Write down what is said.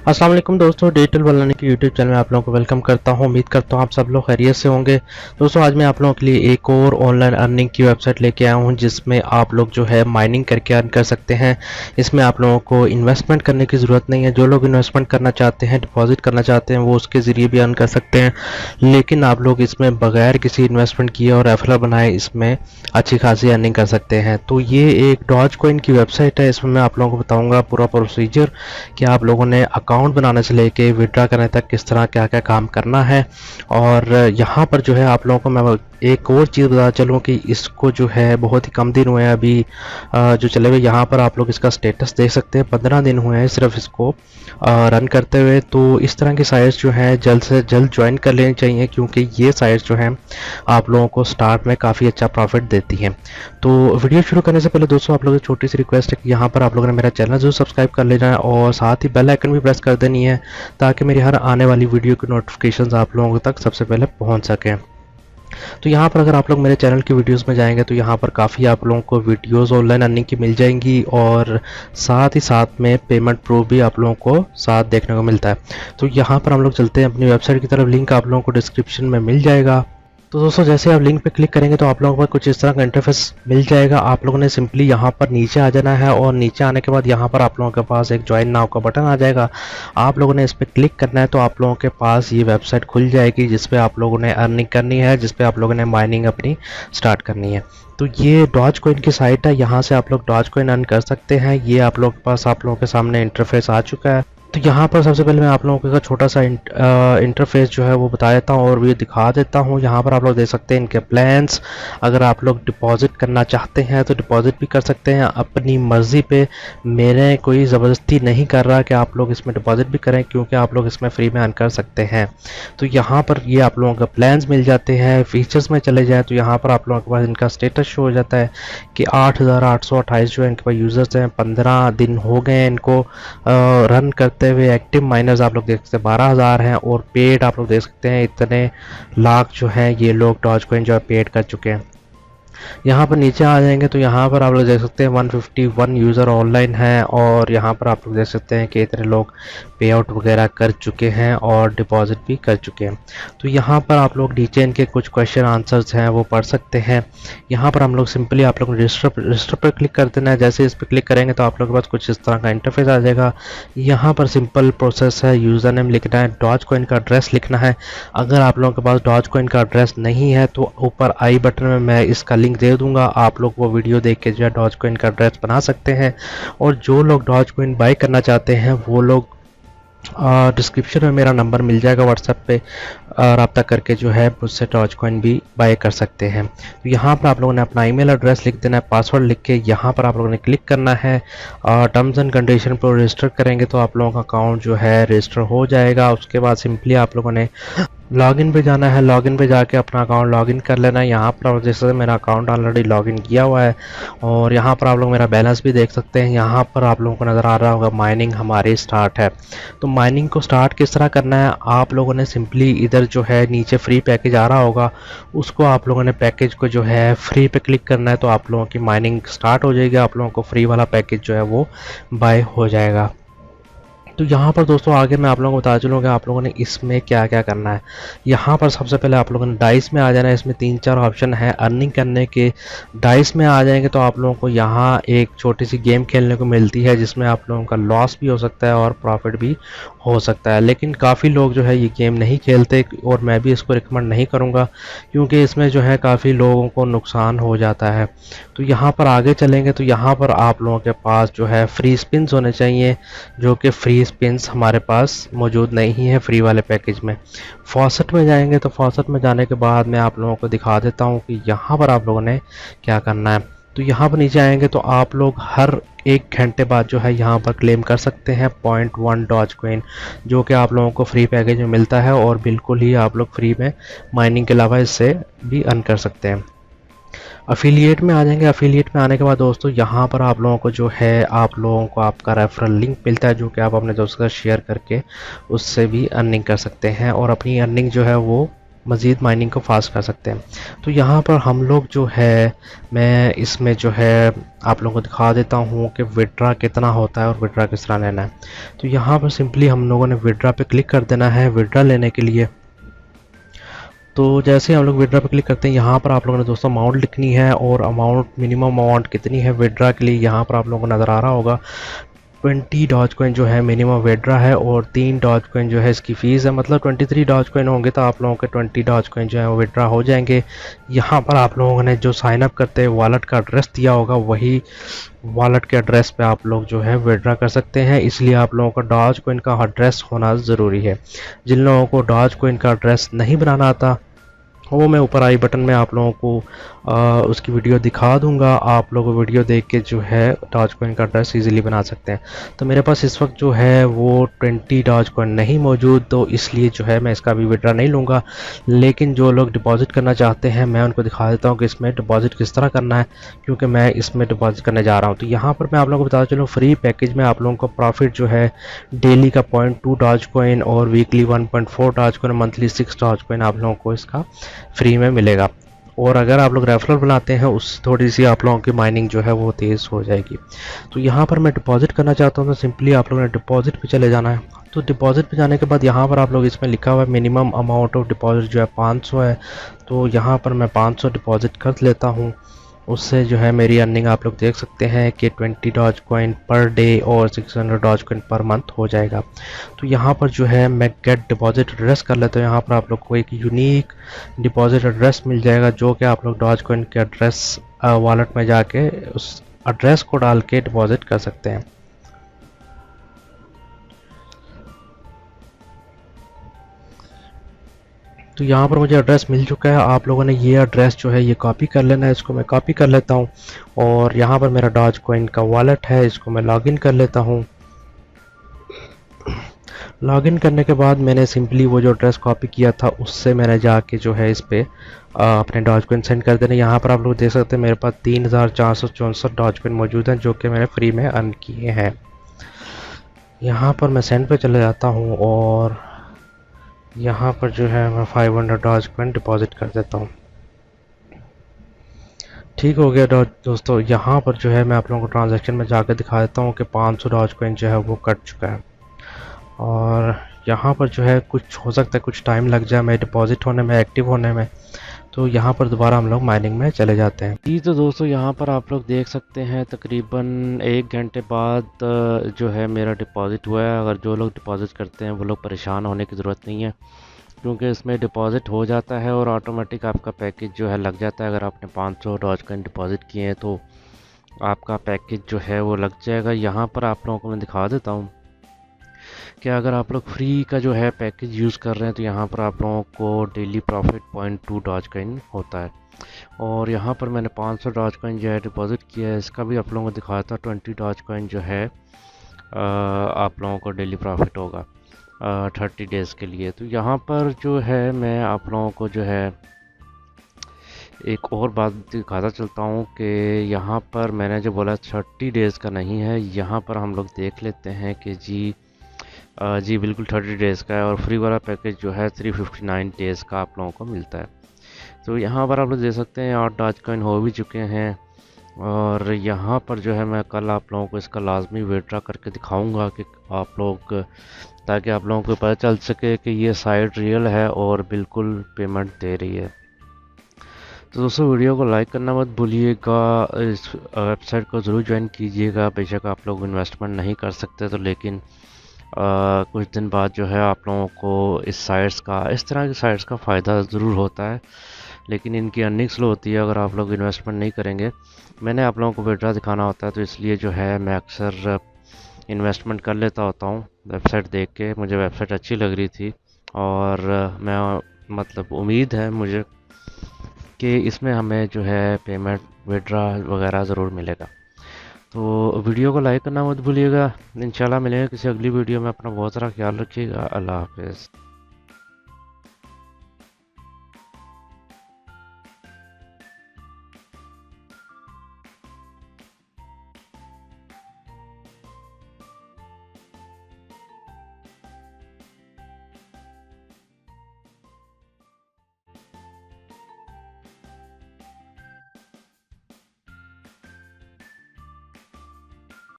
अस्सलाम वालेकुम दोस्तों, डिजिटल बनाने की यूट्यूब चैनल में आप लोगों को वेलकम करता हूं। उम्मीद करता हूं आप सब लोग खैरियत से होंगे। दोस्तों आज मैं आप लोगों के लिए एक और ऑनलाइन अर्निंग की वेबसाइट लेके आया हूं जिसमें आप लोग जो है माइनिंग करके अर्न कर सकते हैं। इसमें आप लोगों को इन्वेस्टमेंट करने की ज़रूरत नहीं है। जो लोग इन्वेस्टमेंट करना चाहते हैं, डिपॉजिट करना चाहते हैं, वो उसके ज़रिए भी अर्न कर सकते हैं। लेकिन आप लोग इसमें बगैर किसी इन्वेस्टमेंट किए और रेफरल बनाए इसमें अच्छी खासी अर्निंग कर सकते हैं। तो ये एक डॉज कॉइन की वेबसाइट है। इसमें मैं आप लोगों को बताऊँगा पूरा प्रोसीजर कि आप लोगों ने अकाउंट बनाने से लेके विड्रा करने तक किस तरह क्या क्या काम करना है। और यहाँ पर जो है आप लोगों को मैं एक और चीज़ बता चलूँ कि इसको जो है बहुत ही कम दिन हुए हैं अभी जो चले हुए। यहाँ पर आप लोग इसका स्टेटस देख सकते हैं, 15 दिन हुए हैं सिर्फ इसको रन करते हुए। तो इस तरह की साइट्स जो है जल्द से जल्द ज्वाइन कर लेनी चाहिए, क्योंकि ये साइट्स जो हैं आप लोगों को स्टार्ट में काफ़ी अच्छा प्रॉफिट देती हैं। तो वीडियो शुरू करने से पहले दोस्तों आप लोगों से छोटी सी रिक्वेस्ट है कि यहाँ पर आप लोगों ने मेरा चैनल जरूर सब्सक्राइब कर लेना है और साथ ही बेल आइकन भी प्रेस कर देनी है, ताकि मेरी हर आने वाली वीडियो की नोटिफिकेशंस आप लोगों तक सबसे पहले पहुँच सकें। तो यहाँ पर अगर आप लोग मेरे चैनल की वीडियोस में जाएंगे तो यहाँ पर काफ़ी आप लोगों को वीडियोस ऑनलाइन अर्निंग की मिल जाएंगी और साथ ही साथ में पेमेंट प्रूफ भी आप लोगों को साथ देखने को मिलता है। तो यहाँ पर हम लोग चलते हैं अपनी वेबसाइट की तरफ। लिंक आप लोगों को डिस्क्रिप्शन में मिल जाएगा। तो दोस्तों जैसे आप लिंक पे क्लिक करेंगे तो आप लोगों को कुछ इस तरह का इंटरफेस मिल जाएगा। आप लोगों ने सिंपली यहाँ पर नीचे आ जाना है और नीचे आने के बाद यहाँ पर आप लोगों के पास एक ज्वाइन नाउ का बटन आ जाएगा। आप लोगों ने इस पर क्लिक करना है तो आप लोगों के पास ये वेबसाइट खुल जाएगी जिस पे आप लोगों ने अर्निंग करनी है, जिस पे आप लोगों ने माइनिंग अपनी स्टार्ट करनी है। तो ये डॉज कॉइन की साइट है, यहाँ से आप लोग डॉज कॉइन अर्न कर सकते हैं। ये आप लोगों के पास आप लोगों के सामने इंटरफेस आ चुका है। तो यहाँ पर सबसे पहले मैं आप लोगों का छोटा सा इंटरफेस जो है वो बता देता हूँ और ये दिखा देता हूँ। यहाँ पर आप लोग देख सकते हैं इनके प्लान्स। अगर आप लोग डिपॉजिट करना चाहते हैं तो डिपॉजिट भी कर सकते हैं अपनी मर्ज़ी पे। मेरे कोई ज़बरदस्ती नहीं कर रहा कि आप लोग इसमें डिपॉजिट भी करें, क्योंकि आप लोग इसमें फ्री में अर्न कर सकते हैं। तो यहाँ पर ये आप लोगों का प्लान्स मिल जाते हैं। फीचर्स में चले जाएँ तो यहाँ पर आप लोगों के पास इनका स्टेटस शो हो जाता है कि 8,828 जो है इनके पास यूज़र्स हैं। 15 दिन हो गए इनको रन करते हुए। एक्टिव माइनर्स आप लोग देख सकते हैं 12,000 हैं और पेड आप लोग देख सकते हैं इतने लाख जो हैं ये लोग डॉज कॉइन जो है पेड कर चुके हैं। यहाँ पर नीचे आ जाएंगे तो यहाँ पर आप लोग देख सकते हैं 151 यूज़र ऑनलाइन हैं और यहाँ पर आप लोग देख सकते हैं कि इतने लोग पे आउट वगैरह कर चुके हैं और डिपॉजिट भी कर चुके हैं। तो यहाँ पर आप लोग नीचे इनके कुछ क्वेश्चन आंसर्स हैं वो पढ़ सकते हैं। यहाँ पर हम लोग सिंपली आप लोग रजिस्टर पर क्लिक कर देना है। जैसे इस पर क्लिक करेंगे तो आप लोग के पास कुछ इस तरह का इंटरफेस आ जाएगा। यहाँ पर सिंपल प्रोसेस है, यूज़र नेम लिखना है, डॉज कॉइन का एड्रेस लिखना है। अगर आप लोगों के पास डॉज कॉइन का एड्रेस नहीं है तो ऊपर आई बटन में मैं इसका लिंक दे दूंगा, आप लोग वो वीडियो देख के जो है डॉज कॉइन का एड्रेस बना सकते हैं। और जो लोग डॉज कॉइन बाय करना चाहते हैं वो लोग डिस्क्रिप्शन में मेरा नंबर मिल जाएगा, व्हाट्सएप पे रब्ता करके जो है मुझसे डॉज कॉइन भी बाय कर सकते हैं। तो यहाँ पर आप लोगों ने अपना ईमेल एड्रेस लिख देना है, पासवर्ड लिख के यहाँ पर आप लोगों ने क्लिक करना है। टर्म्स एंड कंडीशन पर रजिस्टर करेंगे तो आप लोगों का अकाउंट जो है रजिस्टर हो जाएगा। उसके बाद सिंपली आप लोगों ने लॉगिन पे जाना है। लॉगिन पे जाके अपना अकाउंट लॉगिन कर लेना है। यहाँ पर जैसे मेरा अकाउंट ऑलरेडी लॉगिन किया हुआ है और यहाँ पर आप लोग मेरा बैलेंस भी देख सकते हैं। यहाँ पर आप लोगों को नज़र आ रहा होगा माइनिंग हमारी स्टार्ट है। तो माइनिंग को स्टार्ट किस तरह करना है, आप लोगों ने सिंपली इधर जो है नीचे फ्री पैकेज आ रहा होगा, उसको आप लोगों ने पैकेज को जो है फ्री पे क्लिक करना है तो आप लोगों की माइनिंग स्टार्ट हो जाएगी। आप लोगों को फ्री वाला पैकेज जो है वो बाय हो जाएगा। तो यहाँ पर दोस्तों आगे मैं आप लोगों को बता चलूँ कि आप लोगों ने इसमें क्या क्या करना है। यहाँ पर सबसे पहले आप लोगों ने डाइस में आ जाना है। इसमें 3-4 ऑप्शन है अर्निंग करने के। डाइस में आ जाएंगे तो आप लोगों को यहाँ एक छोटी सी गेम खेलने को मिलती है जिसमें आप लोगों का लॉस भी हो सकता है और प्रॉफिट भी हो सकता है। लेकिन काफ़ी लोग जो है ये गेम नहीं खेलते और मैं भी इसको रिकमेंड नहीं करूँगा, क्योंकि इसमें जो है काफ़ी लोगों को नुकसान हो जाता है। तो यहाँ पर आगे चलेंगे तो यहाँ पर आप लोगों के पास जो है फ्री स्पिन्स होने चाहिए, जो कि फ्री स्पिन्स हमारे पास मौजूद नहीं है फ्री वाले पैकेज में। फॉसेट में जाएंगे तो फॉसेट में जाने के बाद मैं आप लोगों को दिखा देता हूँ कि यहाँ पर आप लोगों ने क्या करना है। तो यहाँ पर नीचे आएंगे तो आप लोग हर 1 घंटे बाद जो है यहाँ पर क्लेम कर सकते हैं 0.1 डॉज कॉइन, जो कि आप लोगों को फ्री पैकेज में मिलता है और बिल्कुल ही आप लोग फ्री में माइनिंग के अलावा इससे भी अर्न कर सकते हैं। अफिलिएट में आ जाएंगे। अफिलिएट में आने के बाद दोस्तों यहाँ पर आप लोगों को जो है आप लोगों को आपका रेफरल लिंक मिलता है, जो कि आप अपने दोस्तों के साथ शेयर करके उससे भी अर्निंग कर सकते हैं और अपनी अर्निंग जो है वो मज़ीद माइनिंग को फास्ट कर सकते हैं। तो यहाँ पर हम लोग जो है, मैं इसमें जो है आप लोगों को दिखा देता हूँ कि विड्रा कितना होता है और विड्रा किस तरह लेना है। तो यहाँ पर सिंपली हम लोगों ने विड्रा पे क्लिक कर देना है विड्रा लेने के लिए। तो जैसे हम लोग विड्रा पे क्लिक करते हैं, यहाँ पर आप लोगों ने दोस्तों अमाउंट लिखनी है और अमाउंट मिनिमम अमाउंट कितनी है विड्रा के लिए यहाँ पर आप लोगों को नज़र आ रहा होगा। 20 डॉज कॉइन जो है मिनिमम विड्रा है और 3 डॉज कॉइन जो है इसकी फ़ीस है। मतलब 23 डॉज कॉइन होंगे तो आप लोगों के 20 डॉज कॉइन जो है वो विड्रा हो जाएंगे। यहाँ पर आप लोगों ने जो साइन अप करते हैं वॉलेट का एड्रेस दिया होगा, वही वॉलेट के एड्रेस पे आप लोग जो है विड्रा कर सकते हैं। इसलिए आप लोगों का डॉज कॉइन का एड्रेस होना ज़रूरी है। जिन लोगों को डॉज कॉइन का एड्रेस नहीं बनाना आता, वो मैं ऊपर आई बटन में आप लोगों को उसकी वीडियो दिखा दूंगा। आप लोग वीडियो देख के जो है डॉज कॉइन का एड्रेस इजीली बना सकते हैं। तो मेरे पास इस वक्त जो है वो 20 डॉज कॉइन नहीं मौजूद, तो इसलिए जो है मैं इसका भी विड्रा नहीं लूँगा। लेकिन जो लोग डिपॉजिट करना चाहते हैं, मैं उनको दिखा देता हूँ कि इसमें डिपॉजिट किस तरह करना है, क्योंकि मैं इसमें डिपॉजिट करने जा रहा हूँ। तो यहाँ पर मैं आप लोगों को बताता चलूँ, फ्री पैकेज में आप लोगों को प्रॉफिट जो है डेली का 0.2 डॉज कॉइन और weekly 1.4 Dogecoin, monthly 6 Dogecoin आप लोगों को इसका फ्री में मिलेगा। और अगर आप लोग रेफरल बनाते हैं, उससे थोड़ी सी आप लोगों की माइनिंग जो है वो तेज़ हो जाएगी। तो यहाँ पर मैं डिपॉजिट करना चाहता हूँ, तो सिंपली आप लोगों ने डिपॉजिट पे चले जाना है। तो डिपॉजिट पे जाने के बाद यहाँ पर आप लोग, इसमें लिखा हुआ है मिनिमम अमाउंट ऑफ डिपॉजिट जो है 500 है। तो यहाँ पर मैं 500 डिपॉजिट कर लेता हूँ। उससे जो है मेरी अर्निंग आप लोग देख सकते हैं कि 20 डॉज कॉइन पर डे और 600 डॉज कॉइन पर मंथ हो जाएगा। तो यहाँ पर जो है मैं गेट डिपॉजिट एड्रेस कर लेता हूँ। यहाँ पर आप लोग को एक यूनिक डिपॉजिट एड्रेस मिल जाएगा, जो कि आप लोग डॉज कॉइन के एड्रेस वॉलेट में जाके उस एड्रेस को डाल के डिपॉजिट कर सकते हैं। तो यहाँ पर मुझे एड्रेस मिल चुका है। आप लोगों ने ये एड्रेस जो है ये कॉपी कर लेना है। इसको मैं कॉपी कर लेता हूँ और यहाँ पर मेरा डॉज कॉइन का वॉलेट है, इसको मैं लॉगिन कर लेता हूँ। लॉगिन करने के बाद मैंने सिंपली वो जो एड्रेस कॉपी किया था उससे मैंने जाके जो है इस पर अपने डॉज कॉइन सेंड कर देने। यहाँ पर आप लोग देख सकते हैं मेरे पास 3464 डॉज कॉइन मौजूद हैं, जो कि मैंने फ्री में अर्न किए हैं। यहाँ पर मैं सेंड पे चले जाता हूँ और यहाँ पर जो है मैं 500 डॉज कॉइन डिपॉजिट कर देता हूँ। ठीक हो गया दोस्तों। यहाँ पर जो है मैं आप लोगों को ट्रांजैक्शन में जाकर दिखा देता हूँ कि 500 डॉज कॉइन जो है वो कट चुका है। और यहाँ पर जो है कुछ हो सकता है, कुछ टाइम लग जाए मैं डिपॉजिट होने में, एक्टिव होने में। तो यहाँ पर दोबारा हम लोग माइनिंग में चले जाते हैं। जी तो दोस्तों, यहाँ पर आप लोग देख सकते हैं तकरीबन 1 घंटे बाद जो है मेरा डिपॉजिट हुआ है। अगर जो लोग डिपॉजिट करते हैं वो लोग परेशान होने की ज़रूरत नहीं है, क्योंकि इसमें डिपॉजिट हो जाता है और ऑटोमेटिक आपका पैकेज जो है लग जाता है। अगर आपने 500 डॉज कॉइन डिपॉजिट किए हैं तो आपका पैकेज जो है वो लग जाएगा। यहाँ पर आप लोगों को मैं दिखा देता हूँ कि अगर आप लोग फ्री का जो है पैकेज यूज़ कर रहे हैं तो यहाँ पर आप लोगों को डेली प्रॉफिट 0.2 डॉज कॉइन होता है। और यहाँ पर मैंने 500 डॉज कॉइन जो है डिपॉजिट किया है, इसका भी आप लोगों को दिखाता 20 डॉज कॉइन जो है आप लोगों को डेली प्रॉफिट होगा 30 डेज़ के लिए। तो यहाँ पर जो है मैं आप लोगों को जो है एक और बात दिखाता चलता हूँ कि यहाँ पर मैंने जो बोला 30 डेज़ का नहीं है, यहाँ पर हम लोग देख लेते हैं कि जी बिल्कुल 30 डेज़ का है। और फ्री वाला पैकेज जो है 359 डेज़ का आप लोगों को मिलता है। तो यहाँ पर आप लोग देख सकते हैं 8 डॉज कॉइन हो भी चुके हैं। और यहाँ पर जो है मैं कल आप लोगों को इसका लाजमी विड्रॉ करके दिखाऊंगा कि आप लोग, ताकि आप लोगों को पता चल सके कि ये साइट रियल है और बिल्कुल पेमेंट दे रही है। तो दोस्तों, वीडियो को लाइक करना मत भूलिएगा, इस वेबसाइट को ज़रूर ज्वाइन कीजिएगा। बेशक आप लोग इन्वेस्टमेंट नहीं कर सकते तो, लेकिन कुछ दिन बाद जो है आप लोगों को इस तरह की साइट्स का फ़ायदा ज़रूर होता है, लेकिन इनकी अर्निंग स्लो होती है अगर आप लोग इन्वेस्टमेंट नहीं करेंगे। मैंने आप लोगों को विड्रॉ दिखाना होता है, तो इसलिए जो है मैं अक्सर इन्वेस्टमेंट कर लेता होता हूँ वेबसाइट देख के। मुझे वेबसाइट अच्छी लग रही थी और मैं मतलब उम्मीद है मुझे कि इसमें हमें जो है पेमेंट विड्रॉ वगैरह ज़रूर मिलेगा। तो वीडियो को लाइक करना मत भूलिएगा। इंशाल्लाह मिलेंगे किसी अगली वीडियो में। अपना बहुत सारा ख्याल रखिएगा। अल्लाह हाफ़िज़।